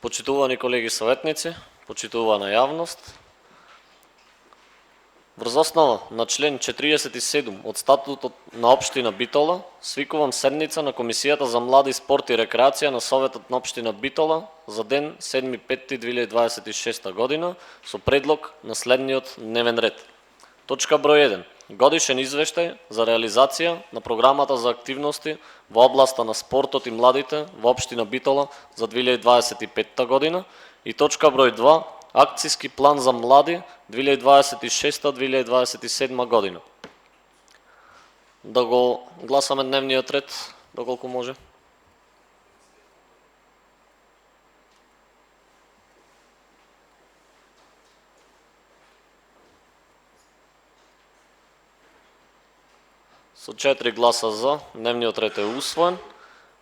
Почитувани колеги советници, почитувана јавност, врз основа на член 47 од статутот на општина Битола, свикувам седница на Комисијата за млади, спорт и рекреација на Советот на општина Битола за ден 7.5.2026 година со предлог на следниот дневен ред. Точка број 1. Годишен извештај за реализација на програмата за активности во областа на спортот и младите во општина Битола за 2025 година и точка број 2. Акциски план за млади 2026-2027 година. Да го гласаме дневниот ред, доколку може. Со 4 гласа за, дневниот ред е усвоен.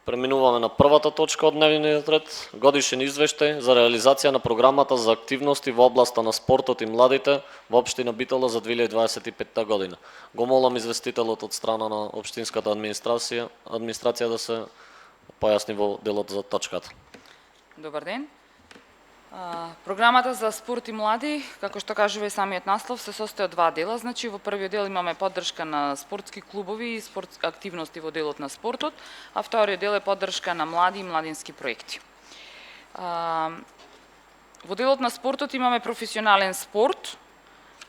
Преминуваме на првата точка од дневниот ред, годишен извештај за реализација на програмата за активности во областа на спортот и младите во општина Битола за 2025 година. Го молам известителот од страна на општинската администрација да се појасни во делот за точката. Добар ден. Програмата за спорт и млади, како што кажува и самиот наслов, се состои од два дела. Значи, во првиот дел имаме поддршка на спортски клубови и спортски активности во делот на спортот, а вториот дел е поддршка на млади и младински проекти. Во делот на спортот имаме професионален спорт.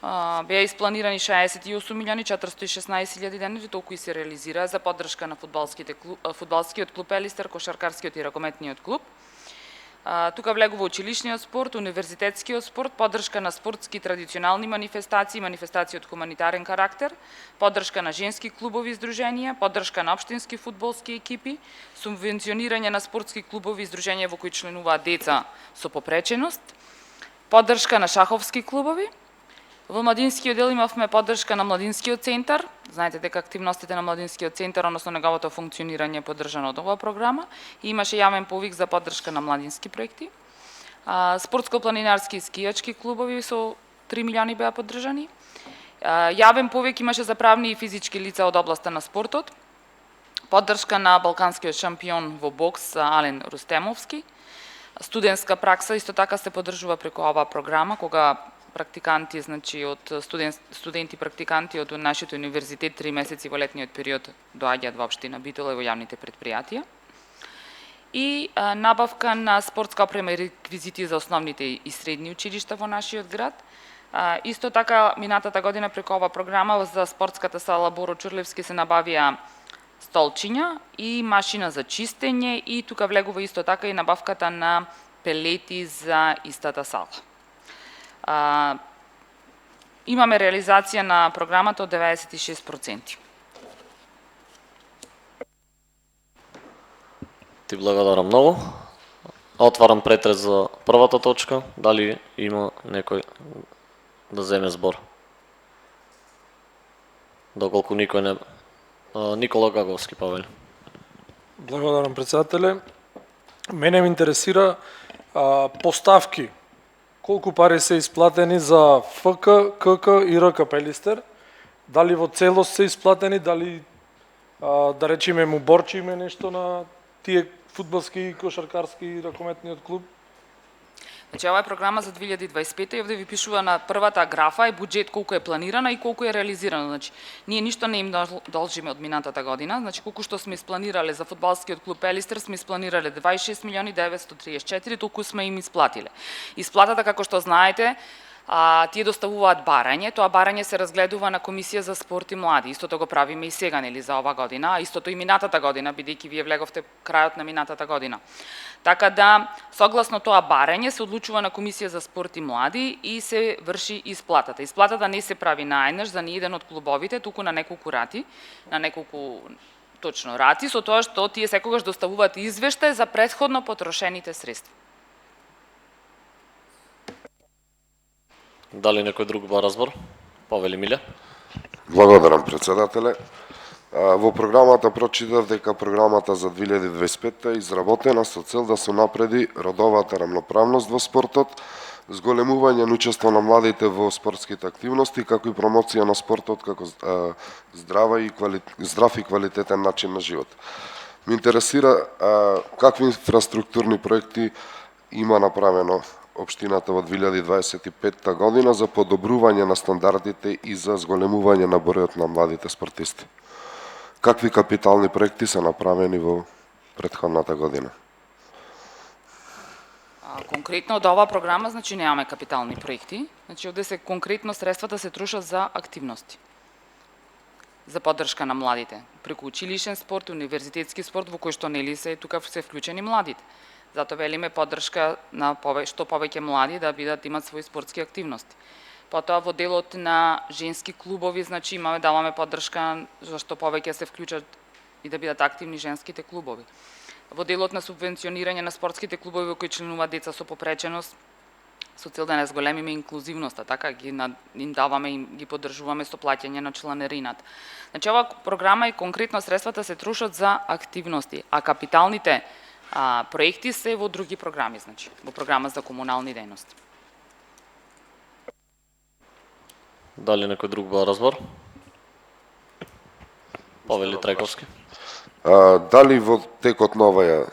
Беа испланирани 68.416.000 денари, толку и се реализираа за поддршка на фудбалскиот клуб Елистер, кошаркарскиот и ракометниот клуб. Тука влегува училишниот спорт, универзитетскиот спорт, поддршка на спортски традиционални манифестации, манифестации од хуманитарен карактер, поддршка на женски клубови и здруженија, поддршка на општински фудбалски екипи, субвенционирање на спортски клубови и здруженија во кои членуваат деца со попреченост, поддршка на шаховски клубови. Во младинскиот дел имавме поддршка на младинскиот центар. Знаете дека активностите на младинскиот центар, односно неговото функционирање е поддржано од оваа програма и имаше јавен повик за поддршка на младински проекти. Спортско-планинарски и скијачки клубови со 3 милиони беа поддржани. Јавен повик имаше за правни и физички лица од областа на спортот. Поддршка на балканскиот шампион во бокс Ален Рустемовски. Студентска пракса исто така се поддржува преку оваа програма, кога практиканти, значи од студенти практиканти од нашиот универзитет 3 месеци во летниот период доаѓаат во општина Битола и во јавните претпријатија. И набавка на спортска опрема и реквизити за основните и средни училишта во нашиот град. Исто така минатата година преку оваа програма за спортската сала Боро Чурлевски се набавија столчиња и машина за чистење и тука влегува исто така и набавката на пелети за истата сала. Имаме реализација на програмата од 96%. Ти благодарам многу. Отварам претрес за првата точка. Дали има некој да земе збор? Доколку никој не... Никола Гаговски, Павел. Благодарам, председателе. Мене ме интересира поставки. Колку пари се исплатени за ФК, КК и РК Пелистер? Дали во целост се исплатени, дали да речеме му борчиме нешто на тие фудбалски, кошаркарски и ракометниот клуб? Значи, ова е програма за 2025 и овде ви пишува на првата графа е буџет колку е планирана и колку е реализирано. Значи, ние ништо не им должиме од минатата година. Значи, колку што сме испланирале за фудбалскиот клуб Елистер, сме испланирале 26.934, толку сме им исплатиле. Исплатата, како што знаете, тие доставуваат барање, тоа барање се разгледува на Комисија за спорт и млади. Истото го правиме и сега, нели, за ова година, а истото и минатата година, бидејќи вие влеговте крајот на минатата година. Така да, согласно тоа барање се одлучува на Комисија за спорт и млади и се врши исплатата. Исплатата не се прави наеднаш за ниеден од клубовите, туку на неколку рати, на неколку точно рати, со тоа што тие секогаш доставуваат извештај за претходно потрошените средства. Дали некој друг ба разбор? Павел Емилија. Благодарам, председателе. Во програмата прочитав дека програмата за 2025 е изработена со цел да се напреди родовата рамноправност во спортот, зголемување на учество на младите во спортските активности, како и промоција на спортот како здрав и квалитетен начин на живот. Ме интересира какви инфраструктурни проекти има направено општината во 2025 година за подобрување на стандардите и за зголемување на бројот на младите спортисти? Какви капитални проекти се направени во претходната година? Конкретно од оваа програма, значи немаме капитални проекти. Значи овде се конкретно средствата се трошат за активности. За поддршка на младите, преку училишен спорт, универзитетски спорт, во кој што нели се тука се вклучени младите. Затоа велиме поддршка на што повеќе млади да имат свои спортски активности. Потоа во делот на женски клубови, значи даваме поддршка за што повеќе се вклучат и да бидат активни женските клубови. Во делот на субвенционирање на спортските клубови во кои членуваат деца со попреченост, со цел да не зголемиме инклузивноста, така им даваме и ги поддржуваме со плаќање на чланерината. Значи оваа програма и конкретно средствата се трошат за активности, а капиталните проекти се во други програми, значи во програма за комунални дејности. Дали некој друг ба разбор? Павел Трајковски. Дали во текот на оваа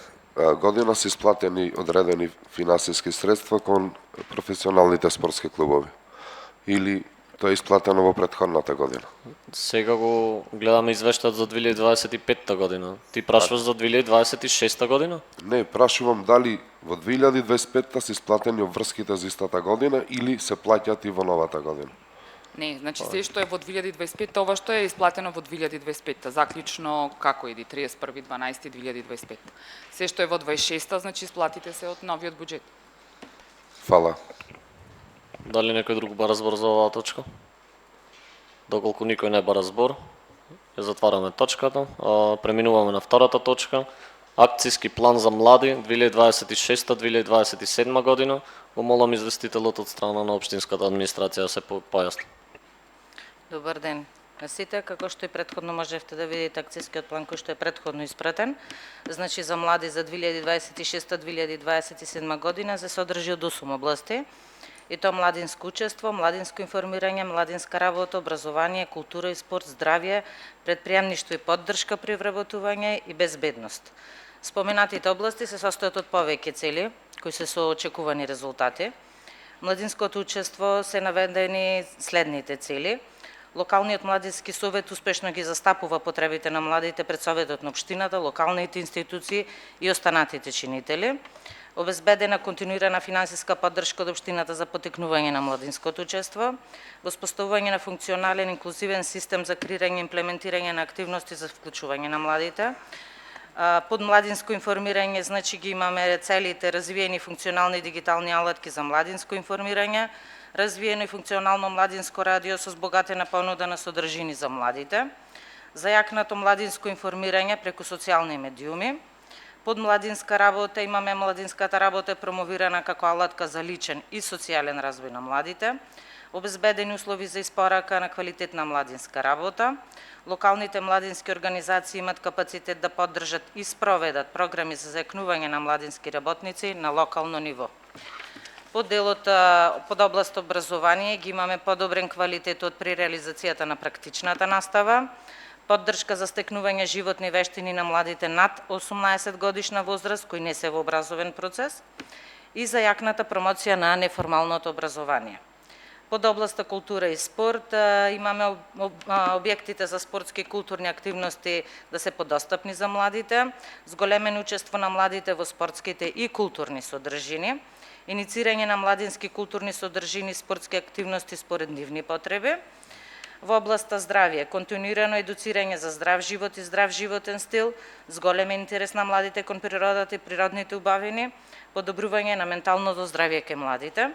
година се исплатени одредени финансиски средства кон професионалните спортски клубови? Или тоа е исплатено во претходната година? Сега го гледаме извештајот за 2025 година. Ти прашуваш за 2026 година? Не, прашувам дали во 2025 се исплатени обврските за истата година или се плаќат и во новата година? Не, значи се што е во 2025, ова што е исплатено во 2025, заклучно како иди 31.12.2025. Се што е во 26, значи исплатите се од новиот буџет. Фала. Дали некој друг ба разбор за оваа точка? Доколку никој не ба разбор, ја затвараме точката. Преминуваме на втората точка. Акцијски план за млади 2026-2027 година. Го молам известителот од страна на општинската администрација да се појасни. Добар ден на сите. Како што и претходно можевте да видите акцијскиот план кој што е претходно испратен, значи за млади за 2026-2027 година се содржи од 8 области, и тоа младинско учество, младинско информирање, младинска работа, образование, култура и спорт, здравје, предприемништво и поддршка при вработување и безбедност. Споменатите области се состојат од повеќе цели, кои се со очекувани резултати. Младинското учество се наведени следните цели. Локалниот младински совет успешно ги застапува потребите на младите пред советот на општината, локалните институции и останатите чинители. Обезбедена континуирана финансиска поддршка од општината за потекнување на младинското учество, воспоставување на функционален инклузивен систем за креирање и имплементирање на активности за вклучување на младите. Под младинско информирање, значи ги имаме целите развиени функционални дигитални алатки за младинско информирање, развиено и функционално младинско радио со збогатена понуда на содржини за младите, зајакнато младинско информирање преку социјални медиуми. Под младинска работа имаме младинската работа промовирана како алатка за личен и социјален развој на младите, обезбедени услови за испорака на квалитетна младинска работа. Локалните младински организации имат капацитет да поддржат и спроведат програми за зајакнување на младински работници на локално ниво. Под област образование ги имаме подобрен квалитетот при реализацијата на практичната настава, поддршка за стекнување животни вештини на младите над 18 годишна возраст кои не се во образовен процес и зајакната промоција на неформалното образование. Под областа култура и спорт имаме објектите за спортски и културни активности да се подостапни за младите, зголемено учество на младите во спортските и културни содржини, иницирање на младински културни содржини и спортски активности според нивни потреби. Во областа здравје, континуирано едуцирање за здрав живот и здрав животен стил, зголем интерес на младите кон природата и природните убавини, подобрување на менталното здравје кај младите.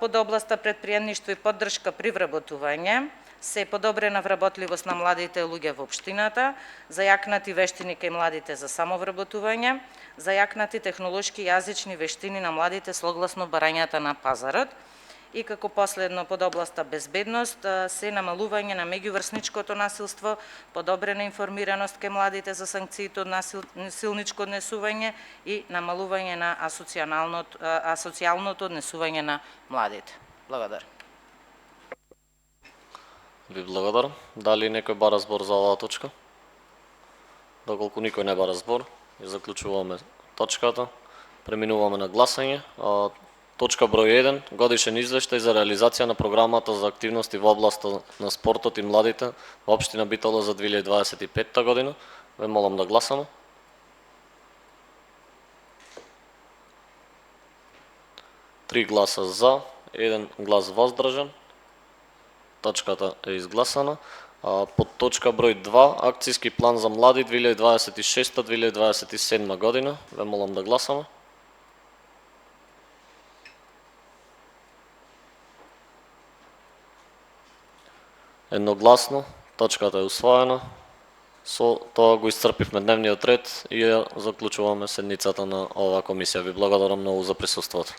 Под областа предприемништво и поддршка при вработување, се подобрена вработливост на младите луѓе во општината, зајакнати вештини кај младите за самовработување, зајакнати технолошки и јазични вештини на младите согласно барањата на пазарот. И како последно под областа безбедност се намалување на меѓуврсничкото насилство, подобрена информираност кај младите за санкциите од насилничко однесување и намалување на асоцијалното однесување на младите. Благодарам. Ви благодарам. Дали некој ба разбор за оваа точка? Доколку никој не ба разбор, ја заклучуваме точката. Преминуваме на гласање. Точка број 1. Годишен извештај за реализација на програмата за активности во областа на спортот и младите во општина Битола за 2025 година. Ве молам да гласаме. Три гласа за, 1 глас воздржан. Точката е изгласана. Под точка број 2, акцијски план за млади 2026-2027 година. Ве молам да гласаме. Едногласно, точката е усвоена. Со тоа го исцрпивме дневниот ред и ја заклучуваме седницата на оваа комисија. Ви благодарам многу за присуството.